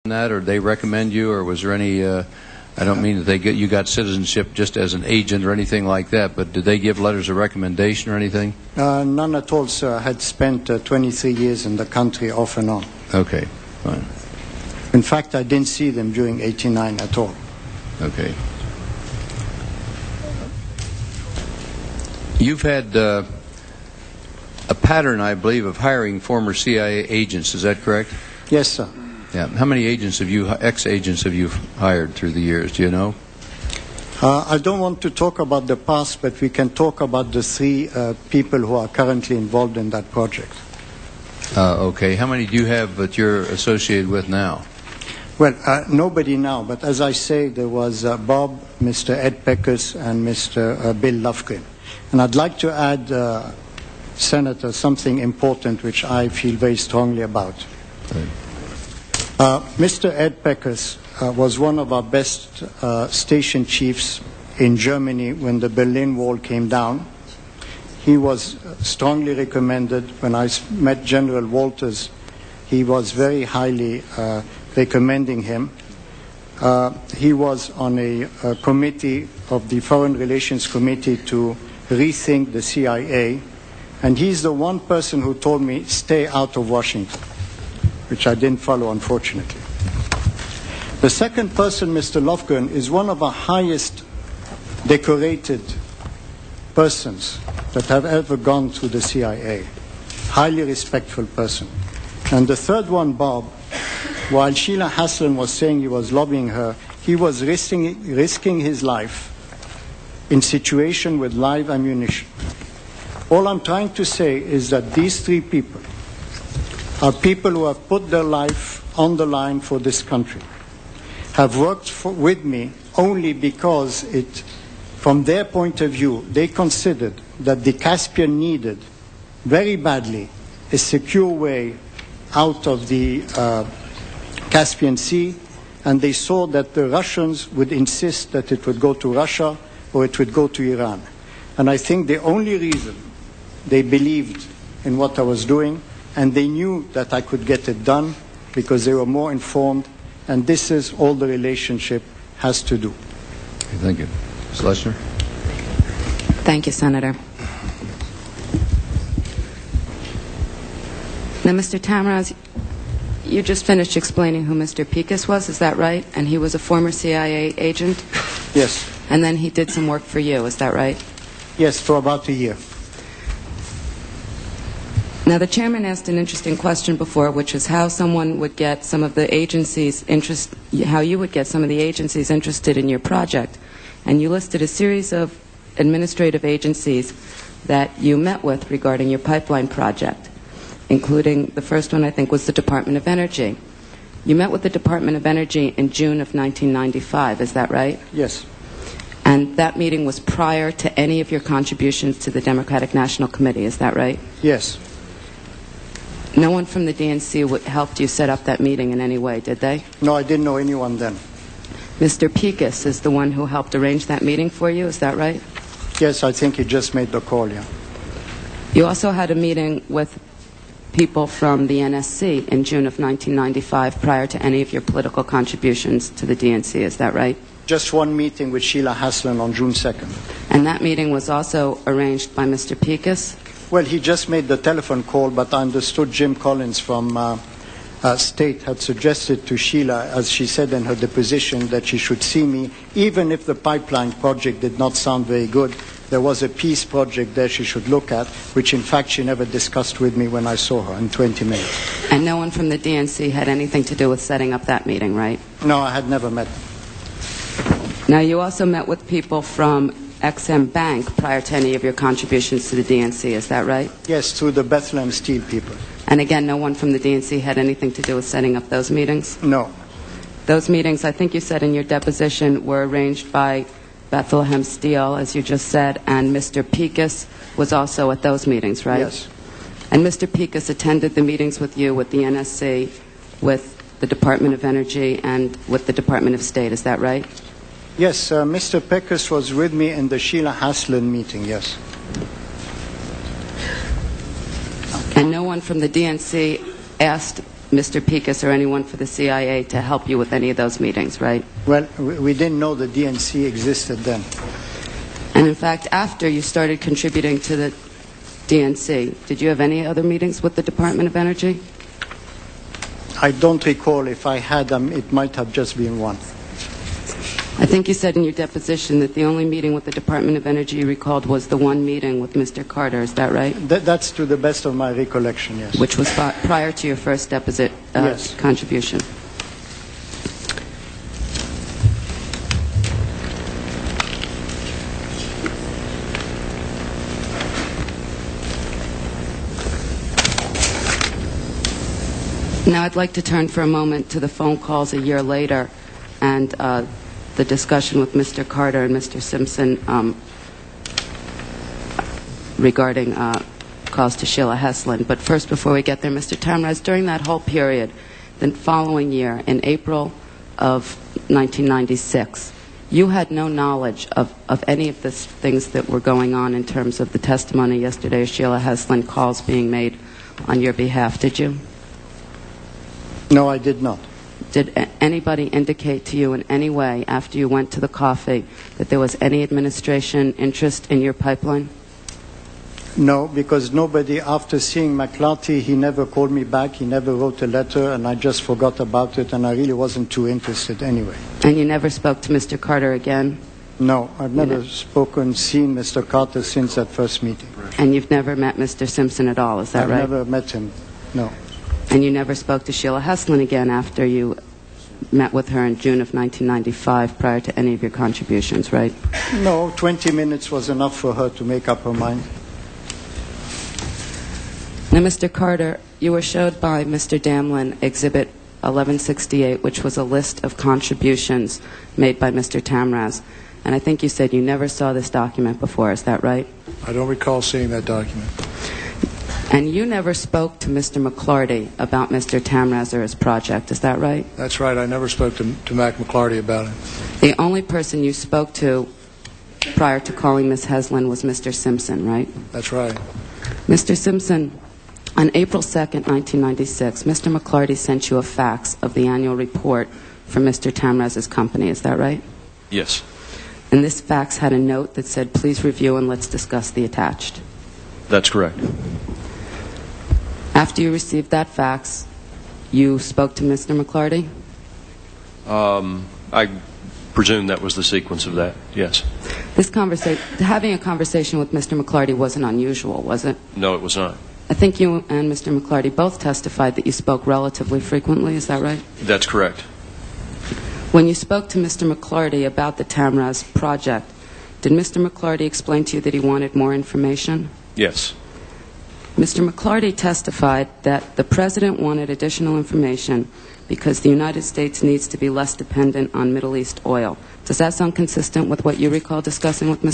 that, or they recommend you, or was there any, I don't mean that you got citizenship just as an agent or anything like that, but did they give letters of recommendation or anything? None at all, sir. I had spent 23 years in the country off and on. Okay, fine. In fact, I didn't see them during '89 at all. Okay. You've had a pattern, I believe, of hiring former CIA agents. Is that correct? Yes, sir. Yeah. How many agents have you, ex-agents have you hired through the years? Do you know? I don't want to talk about the past, but we can talk about the three people who are currently involved in that project. Okay. How many do you have that you're associated with now? Well, nobody now, but as I say, there was Bob, Mr. Ed Pecos, and Mr. Bill Lofgren. And I'd like to add, Senator, something important which I feel very strongly about. Right. Mr. Ed Pecos was one of our best station chiefs in Germany when the Berlin Wall came down. He was strongly recommended. When I met General Walters, he was very highly recommending him. He was on a committee of the Foreign Relations Committee to rethink the CIA, and he's the one person who told me, stay out of Washington, which I didn't follow, unfortunately. The second person, Mr. Lofgren, is one of our highest decorated persons that have ever gone through the CIA. Highly respectful person. And the third one, Bob, while Sheila Haslan was saying he was lobbying her, he was risking his life in situation with live ammunition. All I'm trying to say is that these three people are people who have put their life on the line for this country, have worked with me only because from their point of view, they considered that the Caspian needed very badly a secure way out of the Caspian Sea, and they saw that the Russians would insist that it would go to Russia or it would go to Iran. And I think the only reason they believed in what I was doing, and they knew that I could get it done because they were more informed, and this is all the relationship has to do. Okay, thank you. Ms. Leshner? Thank you, Senator. Now, Mr. Tamraz, you just finished explaining who Mr. Pecos was, is that right? And he was a former CIA agent? Yes. And then he did some work for you, is that right? Yes, for about a year. Now, the chairman asked an interesting question before, which is how someone would get some of the agencies how you would get some of the agencies interested in your project. And you listed a series of administrative agencies that you met with regarding your pipeline project, including the first one, I think, was the Department of Energy. You met with the Department of Energy in June of 1995, is that right? Yes. And that meeting was prior to any of your contributions to the Democratic National Committee, is that right? Yes. No one from the DNC helped you set up that meeting in any way, did they? No, I didn't know anyone then. Mr. Pecos is the one who helped arrange that meeting for you, is that right? Yes, I think he just made the call, yeah. You also had a meeting with people from the NSC in June of 1995 prior to any of your political contributions to the DNC, is that right? Just one meeting with Sheila Haslan on June 2nd. And that meeting was also arranged by Mr. Pecos? Well, he just made the telephone call, but I understood Jim Collins from State had suggested to Sheila, as she said in her deposition, that she should see me, even if the pipeline project did not sound very good. There was a peace project there she should look at, which in fact she never discussed with me when I saw her in 20 minutes. And no one from the DNC had anything to do with setting up that meeting, right? No, I had never met them. Now, you also met with people from XM Bank prior to any of your contributions to the DNC, is that right? Yes, through the Bethlehem Steel people. And again, no one from the DNC had anything to do with setting up those meetings? No. Those meetings, I think you said in your deposition, were arranged by Bethlehem Steel, as you just said, and Mr. Pecos was also at those meetings, right? Yes. And Mr. Pecos attended the meetings with you, with the NSC, with the Department of Energy, and with the Department of State, is that right? Yes, Mr. Pecos was with me in the Sheila Haslan meeting, yes. And no one from the DNC asked Mr. Picus or anyone for the CIA to help you with any of those meetings, right? Well, we didn't know the DNC existed then. And in fact, after you started contributing to the DNC, did you have any other meetings with the Department of Energy? I don't recall. If I had them, it might have just been one. I think you said in your deposition that the only meeting with the Department of Energy you recalled was the one meeting with Mr. Carter. Is that right? That's to the best of my recollection, yes. Which was prior to your first Yes. contribution. Now I'd like to turn for a moment to the phone calls a year later and the discussion with Mr. Carter and Mr. Simpson regarding calls to Sheila Heslin. But first, before we get there, Mr. Tamraz, during that whole period, the following year, in April of 1996, you had no knowledge of any of the things that were going on in terms of the testimony yesterday of Sheila Heslin, calls being made on your behalf, did you? No, I did not. Did anybody indicate to you in any way after you went to the coffee that there was any administration interest in your pipeline? No, because nobody, after seeing McClarty, he never called me back, he never wrote a letter, and I just forgot about it, and I really wasn't too interested anyway. And you never spoke to Mr. Carter again? No, I've never seen Mr. Carter since that first meeting. And you've never met Mr. Simpson at all, is that right? I've never met him, no. And you never spoke to Sheila Heslin again after you met with her in June of 1995 prior to any of your contributions, right? No, 20 minutes was enough for her to make up her mind. Now, Mr. Carter, you were showed by Mr. Damlin Exhibit 1168, which was a list of contributions made by Mr. Tamraz. And I think you said you never saw this document before, is that right? I don't recall seeing that document. And you never spoke to Mr. McClarty about Mr. Tamraz or his project, is that right? That's right. I never spoke to Mac McClarty about it. The only person you spoke to prior to calling Ms. Heslin was Mr. Simpson, right? That's right. Mr. Simpson, on April 2nd, 1996, Mr. McClarty sent you a fax of the annual report from Mr. Tamraz's company, is that right? Yes. And this fax had a note that said, please review and let's discuss the attached. That's correct. After you received that fax, you spoke to Mr. McClarty? I presume that was the sequence of that, yes. Having a conversation with Mr. McClarty wasn't unusual, was it? No, it was not. I think you and Mr. McClarty both testified that you spoke relatively frequently, is that right? That's correct. When you spoke to Mr. McClarty about the Tamraz project, did Mr. McClarty explain to you that he wanted more information? Yes. Mr. McClarty testified that the President wanted additional information because the United States needs to be less dependent on Middle East oil. Does that sound consistent with what you recall discussing with Mr.